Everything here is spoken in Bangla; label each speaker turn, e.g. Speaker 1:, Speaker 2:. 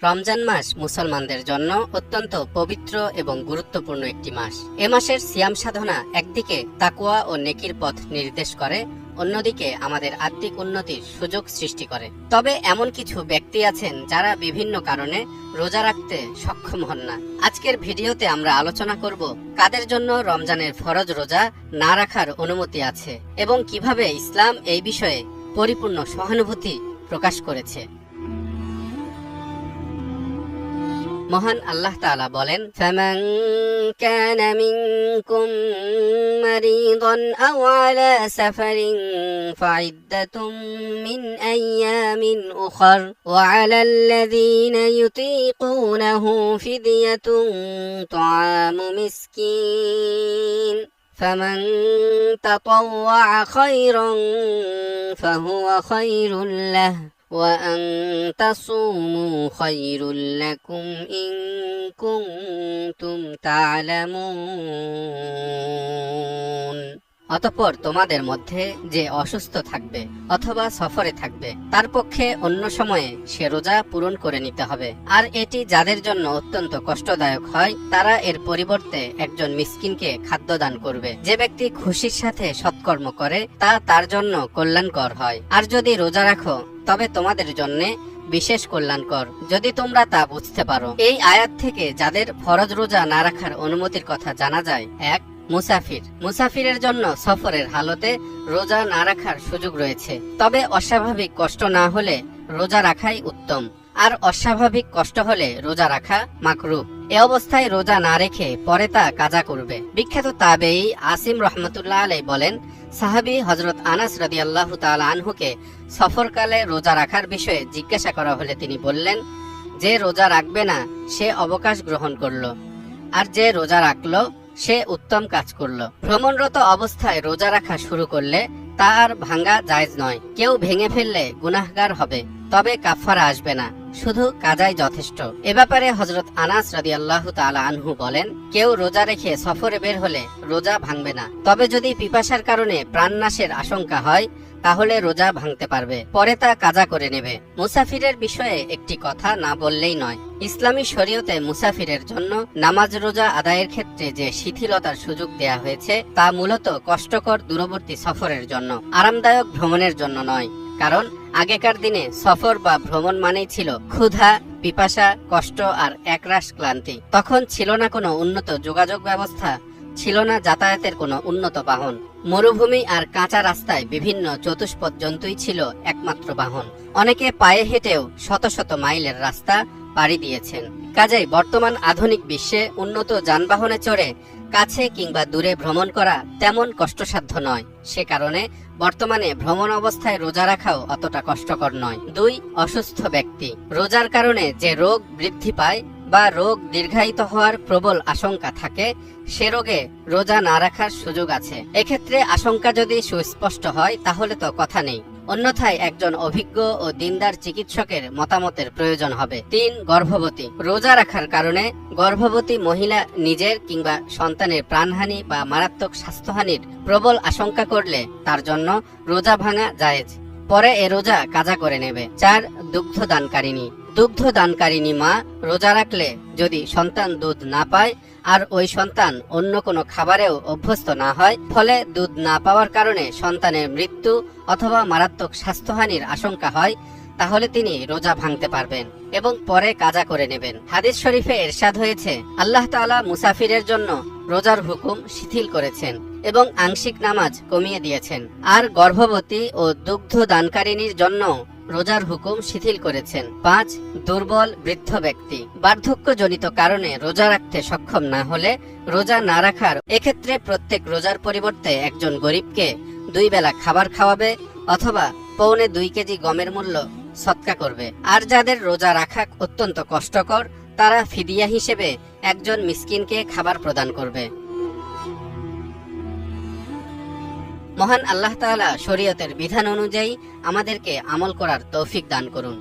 Speaker 1: রমজান মাস মুসলমানদের জন্য অত্যন্ত পবিত্র এবং গুরুত্বপূর্ণ একটি মাস। এ মাসের সিয়াম সাধনা একদিকে তাকওয়া ও নেকির পথ নির্দেশ করে, অন্যদিকে আমাদের আত্মিক উন্নতির সুযোগ সৃষ্টি করে। তবে এমন কিছু ব্যক্তি আছেন যারা বিভিন্ন কারণে রোজা রাখতে সক্ষম হন না। আজকের ভিডিওতে আমরা আলোচনা করব কাদের জন্য রমজানের ফরজ রোজা না রাখার অনুমতি আছে এবং কিভাবে ইসলাম এই বিষয়ে পরিপূর্ণ সহানুভূতি প্রকাশ করেছে। মহান আল্লাহ তাআলা বলেন, ফামান কানা মিনকুম মারিদান আও আলা সাফারিন ফাইদ্দাতুম মিন আইয়ামিন উখর ওয়া আলাল্লাযীনা ইউতীকুনাহু ফিদিয়াতুন তুআমু মিসকিন ফামান তাতাওয়া খায়রান ফাহুয়া খায়রুল লাহু وأن تصوموا خير لكم إن كنتم تعلمون। অতঃপর তোমাদের মধ্যে যে অসুস্থ থাকবে অথবা সফরে থাকবে তার পক্ষে অন্য সময়ে সে রোজা পূরণ করে নিতে হবে। আর এটি যাদের জন্য অত্যন্ত কষ্টদায়ক হয় তারা এর পরিবর্তে একজন মিসকিনকে খাদ্য দান করবে। যে ব্যক্তি খুশির সাথে সৎকর্ম করে তা তার জন্য কল্যাণকর হয়। আর যদি রোজা রাখো তবে তোমাদের জন্য বিশেষ কল্যাণকর, যদি তোমরা তা বুঝতে পারো। এই আয়াত থেকে যাদের ফরজ রোজা না রাখার অনুমতির কথা জানা যায়, এক, মুসাফিরের জন্য সফরের হালতে রোজা না রাখার সুযোগ রয়েছে, তবে অস্বাভাবিক কষ্ট না হলে রোজা রাখাই উত্তম। আর অস্বাভাবিক কষ্ট হলে রোজা রাখা মাকরুহ। এ অবস্থায় রোজা না রেখে পরে তা কাজা করবে। বিখ্যাত তাবেঈ আসিম রাহমাতুল্লাহ আলাইহি বলেন, সাহাবী হযরত আনাস রাদিয়াল্লাহু তাআলা আনহুকে সফরকালে রোজা রাখার বিষয়ে জিজ্ঞাসা করা হলে তিনি বললেন, যে রোজা রাখবে না সে অবকাশ গ্রহণ করলো, আর যে রোজা রাখলো সে উত্তম কাজ করলো। ভ্রমণরত অবস্থায় রোজা রাখা শুরু করলে তা আর ভাঙ্গা জায়েজ নয়। কেউ ভেঙে ফেললে গুনাহগার হবে, তবে কাফারা আসবে না, শুধু কাজাই যথেষ্ট। এ ব্যাপারে হযরত আনাস রাদিয়াল্লাহু তাআলা আনহু বলেন, কেউ রোজা রেখে সফরে বের হলে রোজা ভাঙবে না, তবে যদি পিপাসার কারণে প্রাণনাশের আশঙ্কা হয় তাহলে রোজা ভাঙতে পারবে, পরে তা কাজা করে নেবে। মুসাফিরের বিষয়ে একটি কথা না বললেই নয়। ইসলামী শরীয়তে মুসাফিরের জন্য নামাজ রোজা আদায়ের ক্ষেত্রে যে শিথিলতার সুযোগ দেয়া হয়েছে তা মূলত কষ্টকর দূরবর্তী সফরের জন্য, আরামদায়ক ভ্রমণের জন্য নয়। কারণ আগেকার দিনে সফর বা ভ্রমণ মানেই ছিল ক্ষুধা, পিপাসা, কষ্ট আর একরাশ ক্লান্তি। তখন ছিল না কোনো উন্নত যোগাযোগ ব্যবস্থা, ছিল না যাতায়াতের কোনো উন্নত বাহন। মরুভূমি আর কাঁচা রাস্তায় বিভিন্ন চতুষ্পদ জন্তুই ছিল একমাত্র বাহন। অনেকে পায়ে হেঁটেও শত শত মাইলের রাস্তা পাড়ি দিয়েছেন। কাজেই বর্তমান আধুনিক বিশ্বে উন্নত যানবাহনে চড়ে কাছে কিংবা দূরে ভ্রমণ করা তেমন কষ্টসাধ্য নয়। সে কারণে বর্তমানে ভ্রমণ অবস্থায় রোজা রাখাও অতটা কষ্টকর নয়। দুই, অসুস্থ ব্যক্তি। রোজার কারণে যে রোগ বৃদ্ধি পায় বা রোগ দীর্ঘায়িত হওয়ার প্রবল আশঙ্কা থাকে সে রোগে রোজা না রাখার সুযোগ আছে। এক্ষেত্রে আশঙ্কা যদি সুস্পষ্ট হয় তাহলে তো কথা নেই, অন্যথায় একজন অভিজ্ঞ ও দিনদার চিকিৎসকের মতামতের প্রয়োজন হবে। তিন, গর্ভবতী। রোজা রাখার কারণে গর্ভবতী মহিলা নিজের কিংবা সন্তানের প্রাণহানি বা মারাত্মক স্বাস্থ্যহানির প্রবল আশঙ্কা করলে তার জন্য রোজা ভাঙা জায়েজ, পরে এ রোজা কাজা করে নেবে। চার, দুগ্ধ দানকারিনী মা রোজা রাখলে যদি সন্তান দুধ না পায় আর ওই সন্তান অন্য কোনো খাবারেও অভ্যস্ত না হয়, ফলে দুধ না পাওয়ার কারণে সন্তানের মৃত্যু অথবা মারাত্মক স্বাস্থ্যহানির আশঙ্কা হয়, তাহলে তিনি রোজা ভাঙতে পারবেন এবং পরে কাজা করে নেবেন। হাদিস শরীফে ইরশাদ হয়েছে, আল্লাহ তাআলা মুসাফিরের জন্য রোজার হুকুম শিথিল করেছেন এবং আংশিক নামাজ কমিয়ে দিয়েছেন, আর গর্ভবতী ও দুগ্ধ দানকারিনীর জন্য রোজার হুকুম শিথিল করেছেন। পাঁচ, দুর্বল বৃদ্ধ ব্যক্তি। বার্ধক্যজনিত কারণে রোজা রাখতে সক্ষম না হলে রোজা না রাখার, এক্ষেত্রে প্রত্যেক রোজার পরিবর্তে একজন গরিবকে 2 বেলা খাবার খাওয়াবে অথবা 2.25 কেজি গমের মূল্য সদকা করবে। আর যাদের রোজা রাখা অত্যন্ত কষ্টকর তারা ফিদিয়া হিসেবে একজন মিসকিনকে খাবার প্রদান করবে। মহান আল্লাহ তাআলা শরীয়তের বিধান অনুযায়ী আমাদেরকে আমল করার তৌফিক দান করুন।